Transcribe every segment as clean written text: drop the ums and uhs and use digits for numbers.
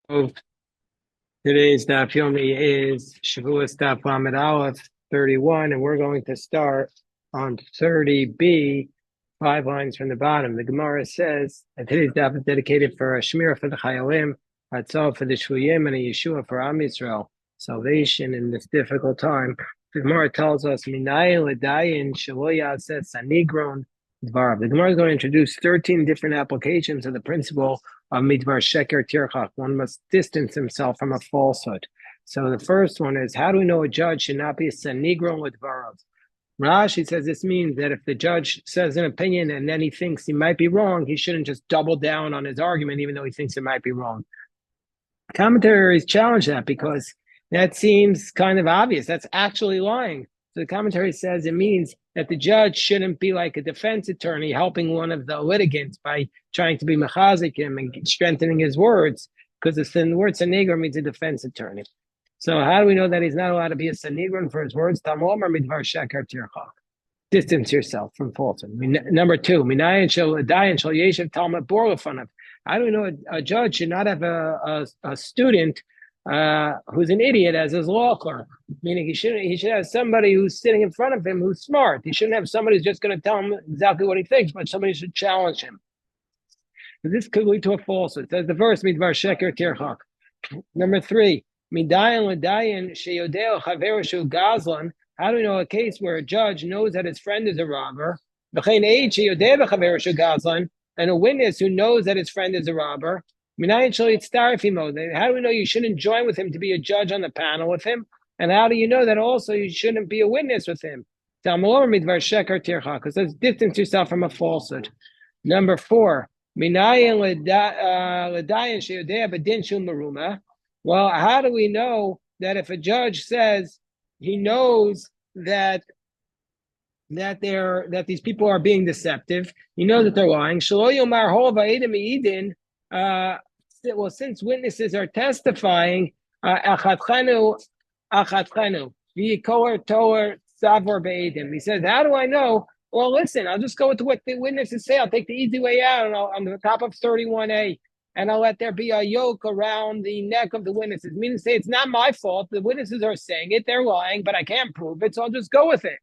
Oh, today's daf yomi is Shevuos daf Lamed Aleph 31, and we're going to start on 30b, 5 lines from the bottom. The Gemara says that today's daf is dedicated for a shmira for the Chayalim, Hatzah for the Shvuyim, and a Yeshua for Am Yisrael, salvation in this difficult time. The Gemara tells us, Minay L'dayin Shelo Yaseh Sanigron Dvarav. The Gemara is going to introduce 13 different applications of the principle of midvar sheker tirchak. One must distance himself from a falsehood. So the first one is, how do we know a judge should not be a sanigron with varav? Rashi says this means that if the judge says an opinion and then he thinks he might be wrong, he shouldn't just double down on his argument even though he thinks it might be wrong. Commentaries challenge that because that seems kind of obvious. That's actually lying. So the commentary says it means that the judge shouldn't be like a defense attorney helping one of the litigants by trying to be mechazik him and strengthening his words, because the word sanigron means a defense attorney. So how do we know that he's not allowed to be a sanigron for his words? Tamomar midvar sheker tirchak. Distance yourself from falsehood. Number two, minayin shel adayin shel yeshiv talmud bor lefanov. How do we know a judge should not have a student who's an idiot as his law clerk? Meaning he should have somebody who's sitting in front of him who's smart. He shouldn't have somebody who's just going to tell him exactly what he thinks, but somebody should challenge him. This could lead to a falsehood. It says the verse midvar sheker tirchak. Number three, midayin l'dayin sheyodeo chaveru shu gazlan. How do we know a case where a judge knows that his friend is a robber? And a witness who knows that his friend is a robber. How do we know you shouldn't join with him to be a judge on the panel with him? And how do you know that also you shouldn't be a witness with him? Because says distance yourself from a falsehood. Number four, well, how do we know that if a judge says he knows that these people are being deceptive, he knows that they're lying? Well, since witnesses are testifying, he says, how do I know? Well, listen, I'll just go with what the witnesses say. I'll take the easy way out, and on the top of 31a, and I'll let there be a yoke around the neck of the witnesses. Meaning, say it's not my fault. The witnesses are saying it; they're lying, but I can't prove it, so I'll just go with it.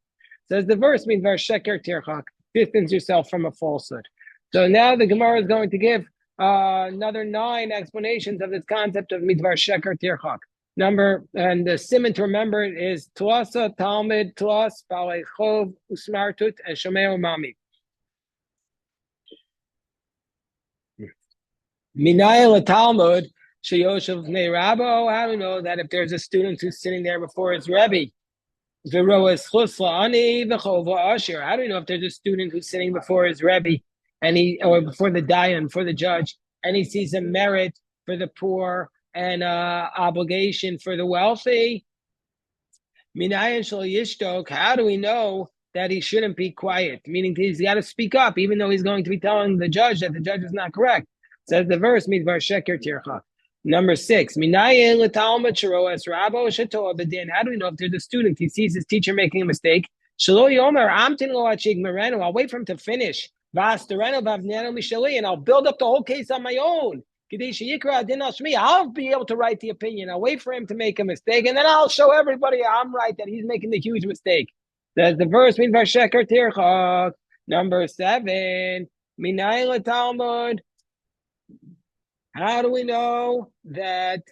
Says the verse means sheker tirchak, distance yourself from a falsehood. So now the Gemara is going to give another 9 explanations of this concept of midvar sheker tirchak. And the simon to remember it is Tlasa, Talmud, Tlas, Balei Chov, Usmartut, and Shomei Mami. Minayel Talmud, Sheyoshev Nei Rabo. How do we know that if there's a student who's sitting there before his Rebbe? How do we know if there's a student who's sitting before his Rebbe or before the Dayan, for the judge, and he sees a merit for the poor and obligation for the wealthy? How do we know that he shouldn't be quiet? Meaning he's got to speak up, even though he's going to be telling the judge that the judge is not correct. Says the verse, midvar sheker tirchak. Number 6, how do we know if there's a student, he sees his teacher making a mistake? I'll wait for him to finish, and I'll build up the whole case on my own. I'll be able to write the opinion. I'll wait for him to make a mistake, and then I'll show everybody I'm right, that he's making the huge mistake. That's the verse, midvar sheker tirchak. Number 7, minay Talmud. How do we know that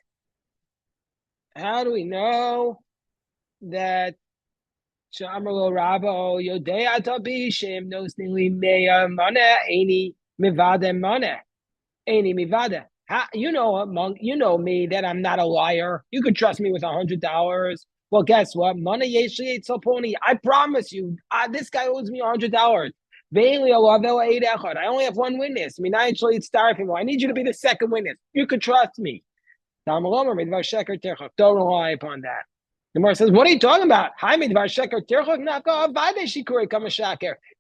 Shamro Rabo Yodei Atabishim knows Meya Mana Any Mivada Mana Any Mivada? You know me that I'm not a liar. You could trust me with $100. Well, guess what? Mana Yeshi Tzoponi. I promise you, this guy owes me $100. I only have one witness. I need you to be the second witness. You could trust me. Don't rely upon that. The Gemara says, what are you talking about?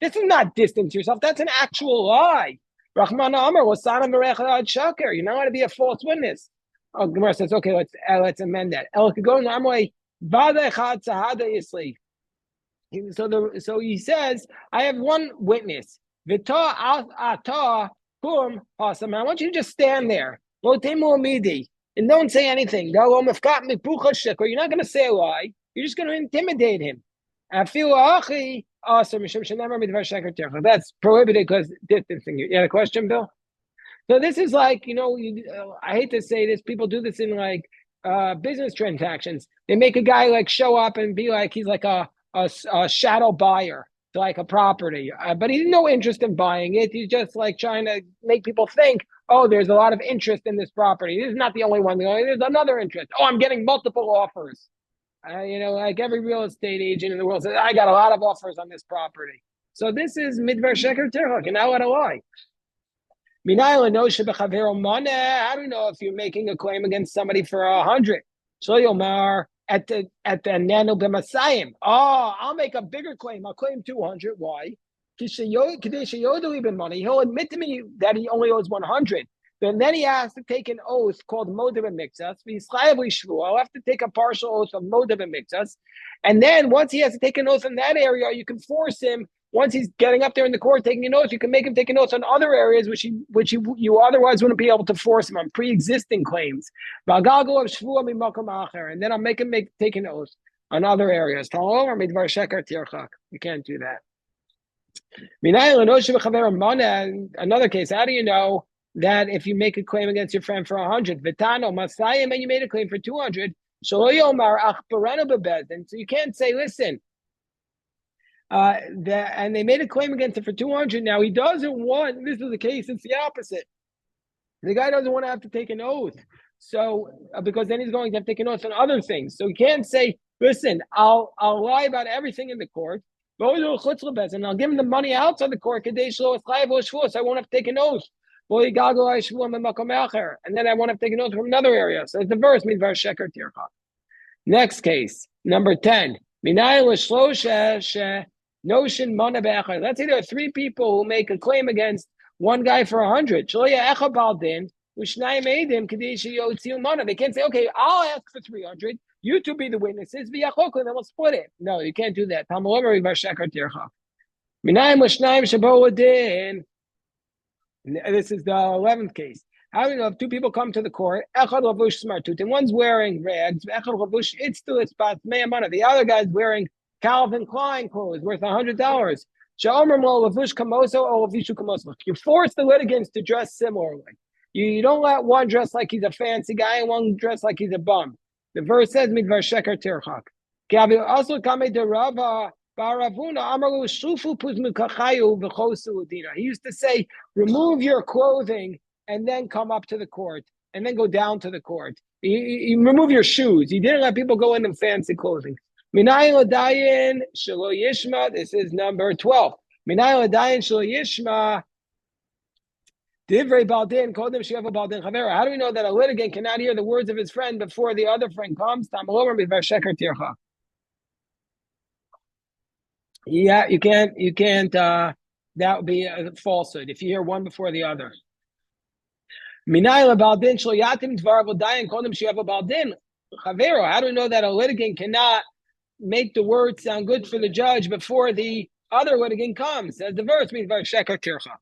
This is not distance yourself. That's an actual lie. You're not going to be a false witness. Oh, Gemara says, okay, let's amend that. So he says, I have one witness. I want you to just stand there. and don't say anything. You're not going to say a lie. You're just going to intimidate him. That's prohibited because distancing. You had a question, Bill? So this is like, I hate to say this, people do this in like business transactions. They make a guy like show up and be like he's like a shadow buyer to like a property, but he's no interest in buying it. He's just like trying to make people think, oh, there's a lot of interest in this property. This is not the only one. There's another interest. Oh, I'm getting multiple offers. Like every real estate agent in the world says, I got a lot of offers on this property. So this is midvar sheker terach, and now what a lie. How do we know if you're making a claim against somebody for 100? Shloyomar at the nano b'masayim. Oh, I'll make a bigger claim. I'll claim 200. Why? He'll admit to me that he only owes 100. Then he has to take an oath called modav mixas. I'll have to take a partial oath of modav mixas, and then once he has to take an oath in that area, you can force him. Once he's getting up there in the court taking an oath, you can make him take an oath on other areas which you otherwise wouldn't be able to force him on pre-existing claims. And then I'll make him take an oath on other areas. You can't do that. Another case, how do you know that if you make a claim against your friend for 100, and you made a claim for 200, so you can't say, listen, and they made a claim against him for 200. Now he doesn't want. This is the case. It's the opposite. The guy doesn't want to have to take an oath. So because then he's going to have to take an oath on other things. So he can't say, "Listen, I'll lie about everything in the court, and I'll give him the money outside the court. So I won't have to take an oath. And then I won't have to take an oath from another area." So it's the verse midvar sheker tircha. Next case, number 10. Notion mana be'echad. Let's say there are 3 people who make a claim against one guy for 100. They can't say, okay, I'll ask for 300. You 2 be the witnesses. And then we'll split it. No, you can't do that. This is the 11th case. How do you know if 2 people come to the court? And one's wearing rags. The other guy's wearing Calvin Klein clothes worth $100. You force the litigants to dress similarly. You don't let one dress like he's a fancy guy and one dress like he's a bum. The verse says, midvar sheker tirchak. He used to say, remove your clothing and then come up to the court and then go down to the court. You remove your shoes. He didn't let people go in fancy clothing. This is number 12. How do we know that a litigant cannot hear the words of his friend before the other friend comes? Yeah, you can't, that would be a falsehood if you hear one before the other. How do we know that a litigant cannot make the words sound good for the judge before the other litigant comes? As the verse means, sheker tirchak.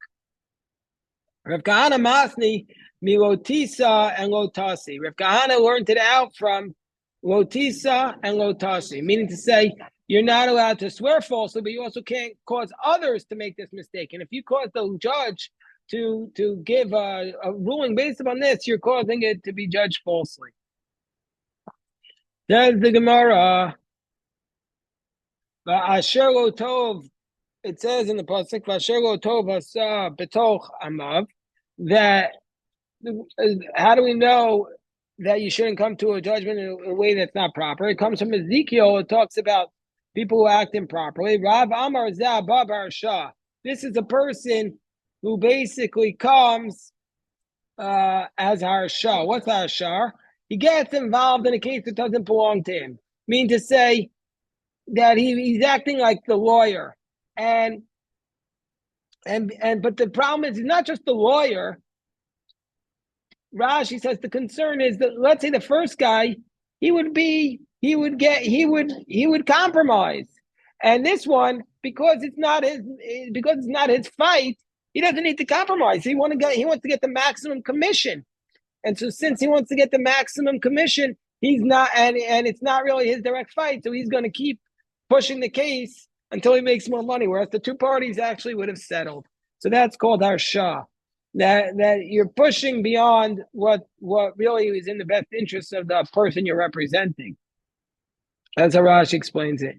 Rav Kahana Masni milotisa and lotasi. Rav Kahana learned it out from lotisa and lotasi, meaning to say you're not allowed to swear falsely, but you also can't cause others to make this mistake. And if you cause the judge to give a ruling based upon this, you're causing it to be judged falsely. There's the Gemara. Asher lo tov. It says in the pasuk, "Asher lo tov asa betoch amav." That how do we know that you shouldn't come to a judgment in a way that's not proper? It comes from Ezekiel. It talks about people who act improperly. Rav Amar Zah Babar Shah. This is a person who basically comes as Harshah. What's Harshah? He gets involved in a case that doesn't belong to him. Mean to say that he's acting like the lawyer. But the problem is he's not just the lawyer. Rashi says the concern is that, let's say the first guy, he would compromise. And this one, because it's not his fight, he doesn't need to compromise. He wants to get the maximum commission. And so since he wants to get the maximum commission, he's not, and it's not really his direct fight, so he's going to keep pushing the case until he makes more money, whereas the two parties actually would have settled. So that's called harsha. That you're pushing beyond what really is in the best interest of the person you're representing. That's how Rashi explains it.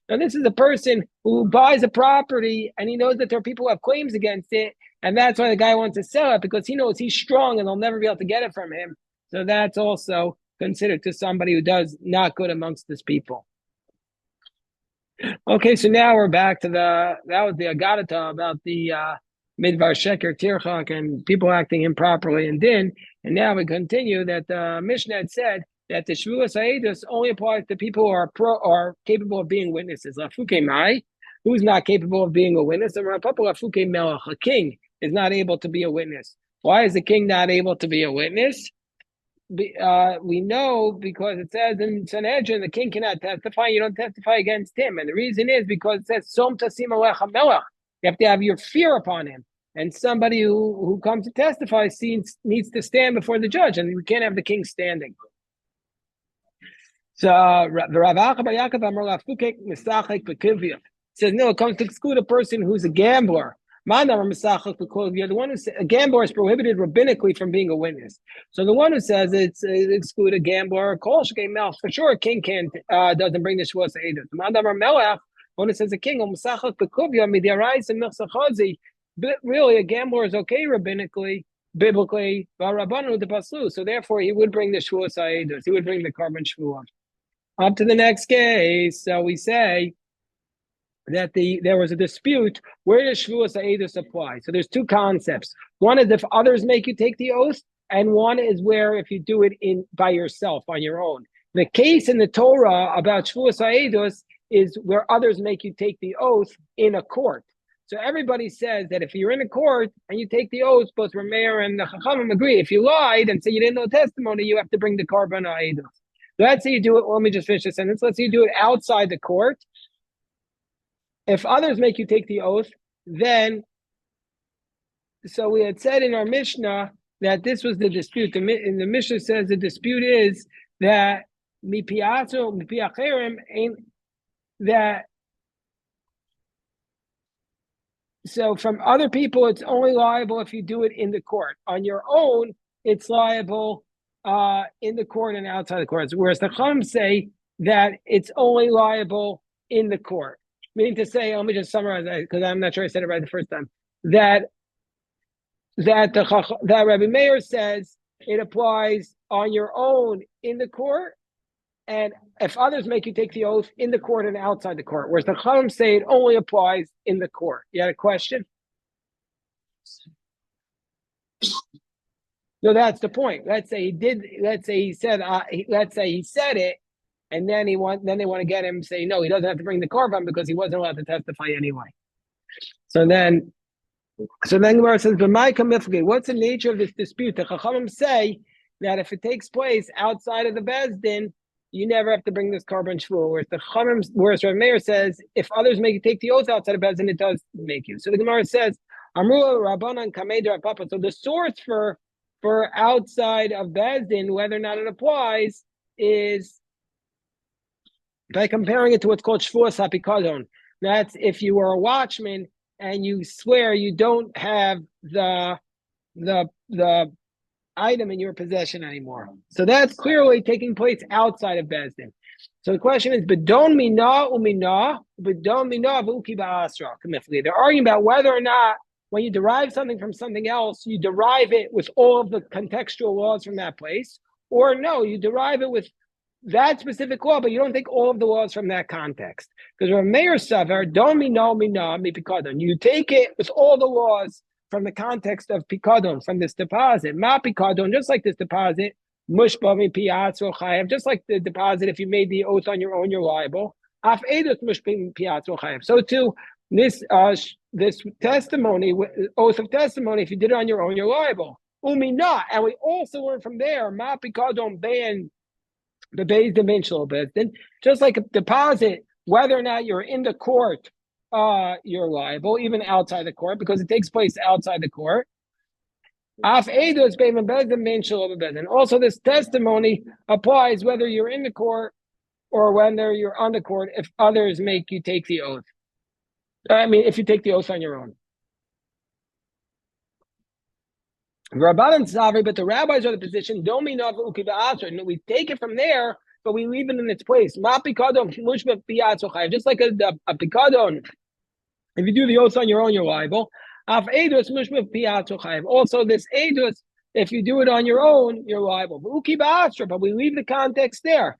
Now, this is a person who buys a property and he knows that there are people who have claims against it, and that's why the guy wants to sell it, because he knows he's strong and they'll never be able to get it from him. So that's also considered to somebody who does not good amongst his people. Okay, so now we're back to that was the Agadata about the Midvar Sheker Tirchak and people acting improperly in Din. And now we continue that the Mishnah had said that the Shevuos Ha'edus only applies to people who are capable of being witnesses. Lafuke Mai, who's not capable of being a witness, and Lafuke Melech, a king, is not able to be a witness. Why is the king not able to be a witness? We know because it says in Sanhedrin the king cannot testify. You don't testify against him, and the reason is because it says Som Tasim Alecha Melech. You have to have your fear upon him, and somebody who comes to testify needs to stand before the judge, and we can't have the king standing. So Rav says no, it comes to exclude a person who's a gambler. The one who says a gambler is prohibited rabbinically from being a witness. So the one who says it's exclude a gambler, for sure a king doesn't bring the Shevuos Ha'edus. One who says a king, but really a gambler is okay rabbinically, biblically, so therefore he would bring the Shevuos Ha'edus, he would bring the carbon shvuah. Up to the next case, so we say that there was a dispute, where does Shevuos Ha'edus apply? So there's two concepts. One is if others make you take the oath, and one is where if you do it by yourself, on your own. The case in the Torah about Shevuos Ha'edus is where others make you take the oath in a court. So everybody says that if you're in a court and you take the oath, both Rameir and the Chachamim agree, if you lied and say you didn't know testimony, you have to bring the carbon Ha'edus. So let's say you do it, let me just finish the sentence. Let's say you do it outside the court. If others make you take the oath, then, so we had said in our Mishnah that this was the dispute. And the Mishnah says the dispute is that so from other people, it's only liable if you do it in the court. On your own, it's liable in the court and outside the court. Whereas the Chum say that it's only liable in the court. Meaning to say, let me just summarize that because I'm not sure I said it right the first time. That Rabbi Meir says it applies on your own in the court, and if others make you take the oath in the court and outside the court. Whereas the Chachamim say it only applies in the court. You had a question? No, that's the point. Let's say he said it. And then they want to get him to say no, he doesn't have to bring the korban because he wasn't allowed to testify anyway. So then Gemara says, what's the nature of this dispute? The Chachamim say that if it takes place outside of the Bezdin, you never have to bring this korban shvuah. Whereas Rav Meir says, if others make you take the oath outside of Bezdin, it does make you. So the Gemara says, Amru Rabbanan Kamei Papa. So the source for outside of Bezdin, whether or not it applies, is by comparing it to what's called Shevuos HaPikadon. That's if you were a watchman and you swear you don't have the item in your possession anymore. So that's clearly taking place outside of Bezdin. So the question is, B'don mina umina, B'don mina v'uki ba'asra. They're arguing about whether or not when you derive something from something else, you derive it with all of the contextual laws from that place, or no, you derive it with that specific law, but you don't take all of the laws from that context. Because Rav Meir Savar, don't mina mi pikadon. You take it with all the laws from the context of pikadon, from this deposit. Ma pikadon, just like this deposit, mushba mi piatzo chayev, just like the deposit, if you made the oath on your own, you're liable. Af edus mushba mi piatzo chayev. So too, this testimony, oath of testimony, if you did it on your own, you're liable. Umina, and we also learn from there, ma pikadon ban the Beis Dimensional Bezdin, just like a deposit, whether or not you're in the court you're liable, even outside the court, because it takes place outside the court. Also, this testimony applies whether you're in the court or whether you're on the court if others make you take the oath. I mean, if you take the oath on your own. Rabbanan Savri, but the rabbis are the position, we take it from there, but we leave it in its place. Just like a pikadon, if you do the oath on your own, you're liable. Also, this edus, if you do it on your own, you're liable. But we leave the context there.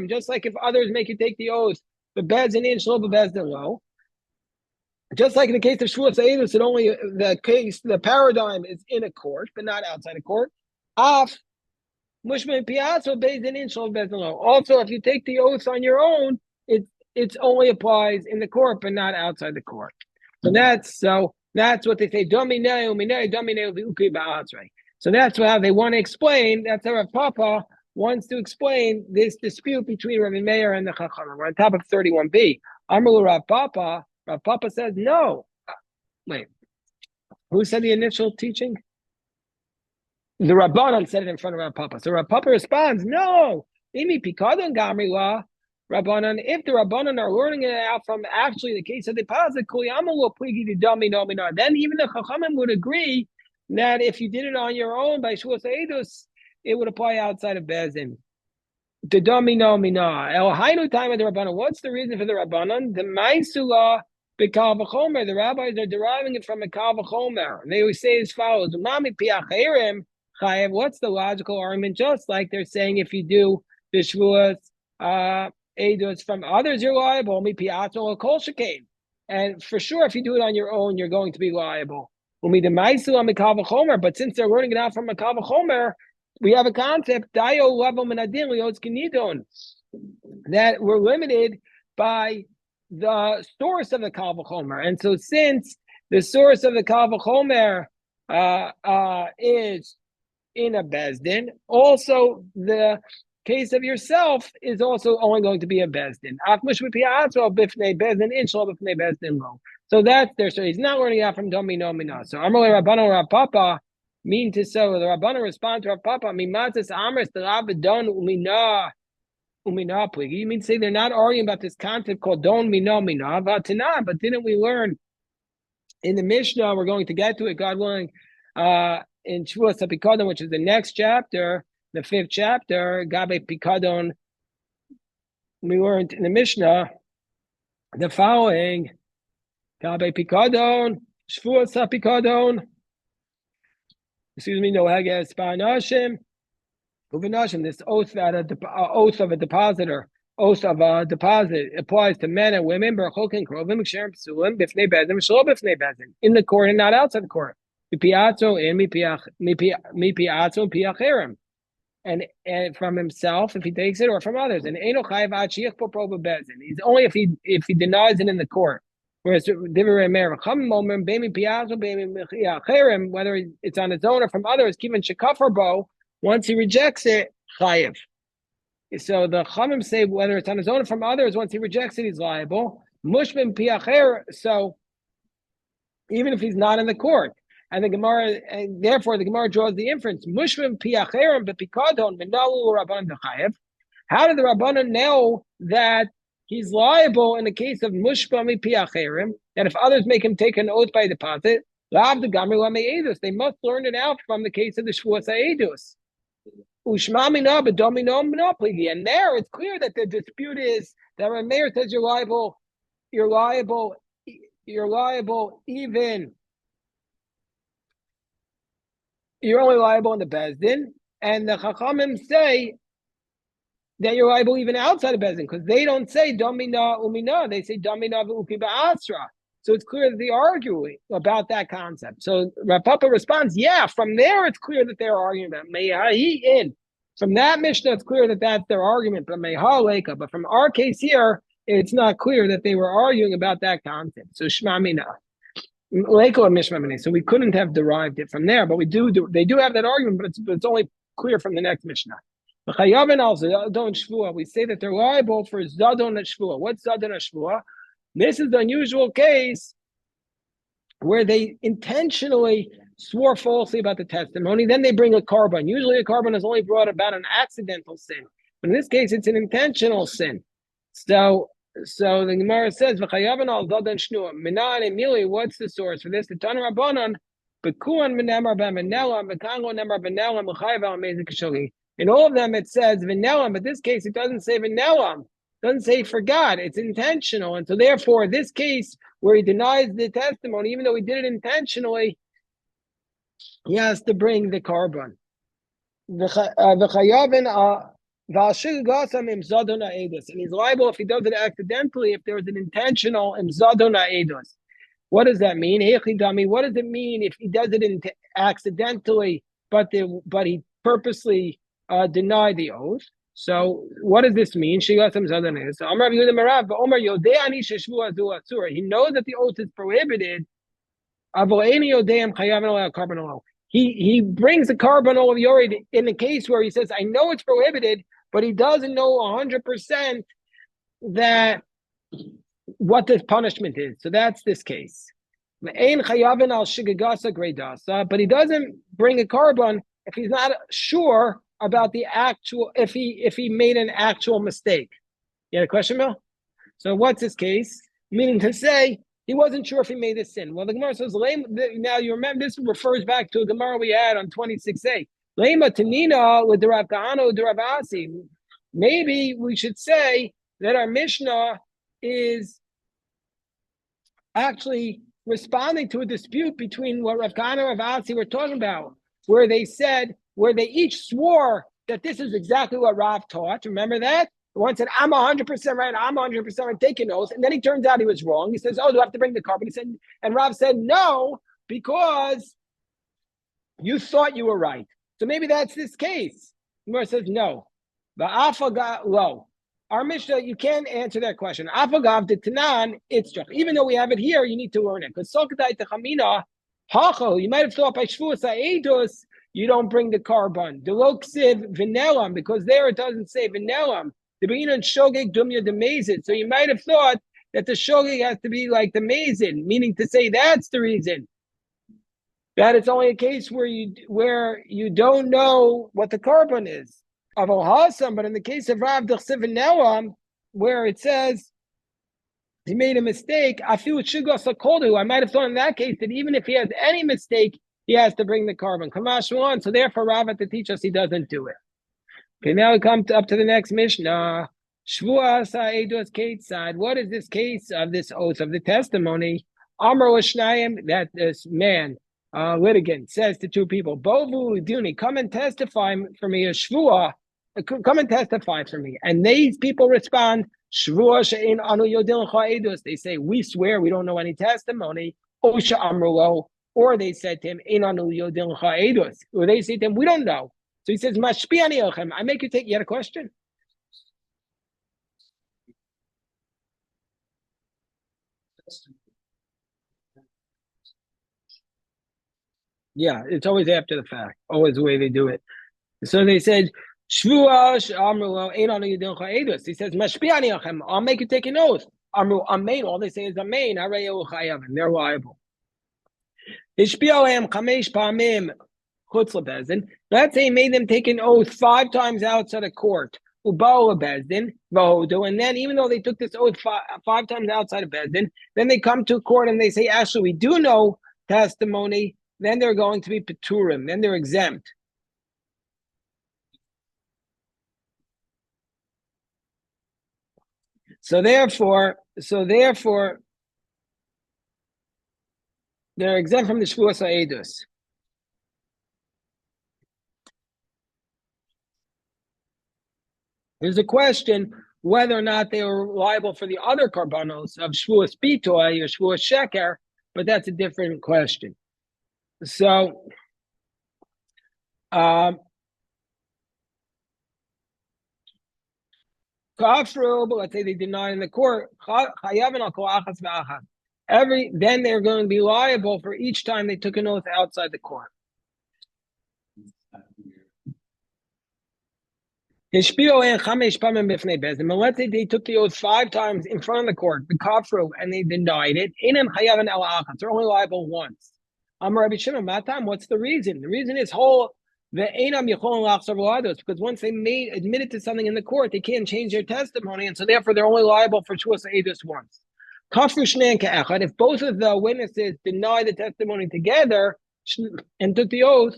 Just like if others make you take the oath, the bezdin in, shlo bezdin lo. Just like in the case of Shevuos edus, the paradigm is in a court, but not outside a court. Also, if you take the oath on your own, it only applies in the court, but not outside the court. So that's what they say. So that's how they want to explain. That's how Rav Papa wants to explain this dispute between Rabbi Meir and the Chachamim. We're on top of 31b. Amru Rav Papa. Rav Papa says no. Wait, who said the initial teaching? The Rabbanan said it in front of Rav Papa. So Rav Papa responds, no. Imi pikadon gamri la Rabbanan. If the Rabbanan are learning it out from actually the case of the deposit, then even the Chachamim would agree that if you did it on your own by Shevuos edus, it would apply outside of Bezdin. The domino mina. El hainu time of the Rabbanan. What's the reason for the Rabbanan? The Maisula B'Kal V'Chomer. The rabbis are deriving it from a Kal V'Chomer. They always say as follows: Umami piacherim chayev. What's the logical argument? Just like they're saying, if you do the Shevuos edus from others, you're liable. Mi piatzol or kol shekain. And for sure, if you do it on your own, you're going to be liable. Umi the Maisula B'Kal V'Chomer. But since they're learning it out from a Kal V'Chomer, we have a concept that we're limited by the source of the Kal V'Chomer. And so since the source of the Kal V'Chomer is in a Bezdin, also the case of yourself is also only going to be a Bezdin. So that's there. So he's not learning out from Domi Nomina. So Amalei Rabbanu Rav Papa mean to so the Rabbanu respond to Rav Papa, Mimatzis Amris the Rabbanon Umina Pligi. You mean to say they're not arguing about this concept called Don Mina Vatana, but didn't we learn in the Mishnah, we're going to get to it, God willing, in Shevuos Pikadon, which is the next chapter, the 5th chapter, Gabe Pikadon. We learned in the Mishnah the following: Gabe Pikadon, Shevuos Pikadon. Excuse me, no hages ba'anashim, uvanashim. This oath oath of a depositor, oath of a deposit applies to men and women. Berchokin krovim ksherim psulim b'fnei bezin v'shlo b'fnei bezin, in the court and not outside the court. Mipiatzo and mipiatzo piacherim, and from himself if he takes it, or from others. And eno chayav ad shiach po proba bezin. He's only if he denies it in the court. Whereas whether it's on its own or from others, even shekafarbo, once he rejects it, chayiv. So the Chamim say whether it's on his own or from others, once he rejects it, he's liable. Mushbim piacher. So even if he's not in the court, and the Gemara, and therefore the Gemara draws the inference: Mushbim piacherim bepikadon menalu rabbanan dechayiv. How did the Rabbanan know that he's liable in the case of mushbami piacherim, that if others make him take an oath by deposit, lav the gamri lamei edus, they must learn it out from the case of the Shevuos edus. Ushmamina b'domino monopoly, and there it's clear that the dispute is that when Meir says you're liable even. You're only liable in the Bezdin, and the Chachamim say that you're liable even outside of Bezdin, because they don't say Domina Umina, they say Domina V'uki Ba'asra. So it's clear that they are arguing about that concept. So Rav Papa responds, yeah, from there it's clear that they're arguing about Mehahi in. From that Mishnah, it's clear that that's their argument, but Meha Leka. But from our case here, it's not clear that they were arguing about that concept. So Shma Mina. So we couldn't have derived it from there, but they do have that argument, but it's only clear from the next Mishnah. Also, we say that they're liable for Zadon at Shvuah. What's Zadon at Shvuah? This is the unusual case where they intentionally swore falsely about the testimony. Then they bring a carbon. Usually a carbon is only brought about an accidental sin. But in this case, it's an intentional sin. So the Gemara says, "V'chayavan al dadan shnua." Minan emili. What's the source for this? The Tana Rabbanan. Bekuan v'nemar b'menelam, b'kango nemar b'nelam, l'chayav al mezik shali. In all of them, it says v'nelam, but this case, it doesn't say v'nelam. It doesn't say forgot. It's intentional. And so therefore, this case where he denies the testimony, even though he did it intentionally, he has to bring the carbon. And he's liable if he does it accidentally, if there was an intentional imzadon ha'edus. What does that mean? What does it mean if he does it accidentally, but he purposely denied the oath? So what does this mean? So he knows that the oath is prohibited. He brings the carbon over yored in the case where he says, I know it's prohibited, but he doesn't know 100% that what the punishment is. So that's this case. But he doesn't bring a carbon if he's not sure about the actual, if he made an actual mistake. You had a question, Bill? So what's this case? Meaning to say, he wasn't sure if he made a sin. Well, the Gemara says, now you remember, this refers back to a Gemara we had on 26a. Lema Tanina with the Rav Kahana, the Rav Asi. Maybe we should say that our Mishnah is actually responding to a dispute between what Rav Kahana and Rav Asi were talking about, where they each swore that this is exactly what Rav taught. Remember that? The one said, I'm 100% right, I'm 100% right, take an oath. And then he turns out he was wrong. He says, do I have to bring the carbon? He said, and Rav said, no, because you thought you were right. So maybe that's this case. Gemara says, no. Our Mishnah, you can't answer that question. Afagav de Tanan, it's just, even though we have it here, you need to learn it. Because you might have thought by Shevuos ha'edus, you don't bring the carbon. Deloksiv v'nelam, because there it doesn't say v'nelam. The be'inan shogeg dumya the mazid. So you might have thought that the shogeg has to be like the mazid, meaning to say that's the reason. That it's only a case where you don't know what the carbon is. Of Ohasam, but in the case of Rav Dechsiv v'nelam, where it says he made a mistake, I feel it should go sakoldu. I might have thought in that case that even if he has any mistake, he has to bring the carbon. So therefore, Rav had to teach us he doesn't do it. Okay, now we come up to the next Mishnah. Shevuos ha'edus Ketzad. What is this case of this oath of the testimony? Amar Shnayim, that this man, litigant, says to two people, Bovu Duni, come and testify for me, a Shvuah, come and testify for me. And these people respond, Shvuah she'ein anu yodin ha'edus. They say, we swear we don't know any testimony. Osha amrulo. Or they said to him, Ein anu yodin ha'edus. Or they say to him, we don't know. So he says, Mashpi ani ochem. I make you take. You had a question? Yeah, it's always after the fact. Always the way they do it. So they said, Shvuah amru ein anu yodin ha'edus. He says, Mashpi ani ochem. I'll make you take an oath. Amru amen. All they say is amen. Harei chayav, and they're liable. Ishpiahem chamesh pamim. Let's say he made them take an oath 5 times outside of court. And then even though they took this oath 5 times outside of Bezdin, then they come to court and they say, actually, we do know testimony. Then they're going to be Peturim. Then they're exempt. So therefore, they're exempt from the Shevuos ha'edus. There's a question whether or not they were liable for the other karbanos of Shevuos Bitoy or Shevuos Sheker, but that's a different question. So, Kafru, but let's say they deny in the court, then they're going to be liable for each time they took an oath outside the court. But let's say they took the oath 5 times in front of the court, the kafru, and they denied it. They're only liable once. Rabbi Shimon, what's the reason? The reason is because once they admitted to something in the court, they can't change their testimony, and so therefore they're only liable for Shevuos Eidus once. If both of the witnesses deny the testimony together and took the oath,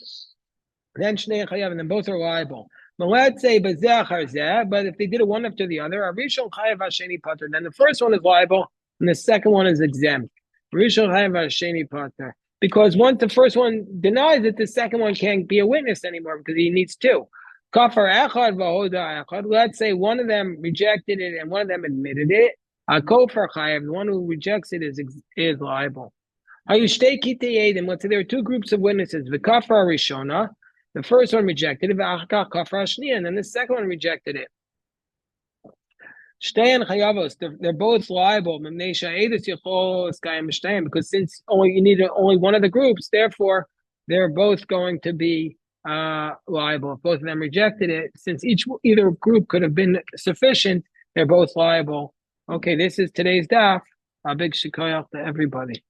then Shnei Chayav, and then both are liable. But let's say, but if they did it one after the other, Rishon Chayav Hasheni Pater, then the first one is liable and the second one is exempt. Rishon Chayav Hasheni Pater. Because once the first one denies it, the second one can't be a witness anymore because he needs two. Kafar Echad Vahoda Echad. Let's say one of them rejected it and one of them admitted it. Kofar Chayav, the one who rejects it is liable. Let's say there are two groups of witnesses. The Kafar Rishona. The first one rejected it, and then the second one rejected it. They're both liable because since you need only one of the groups, therefore they're both going to be liable. If both of them rejected it, since either group could have been sufficient, they're both liable. Okay, this is today's daf. A big shikoyach to everybody.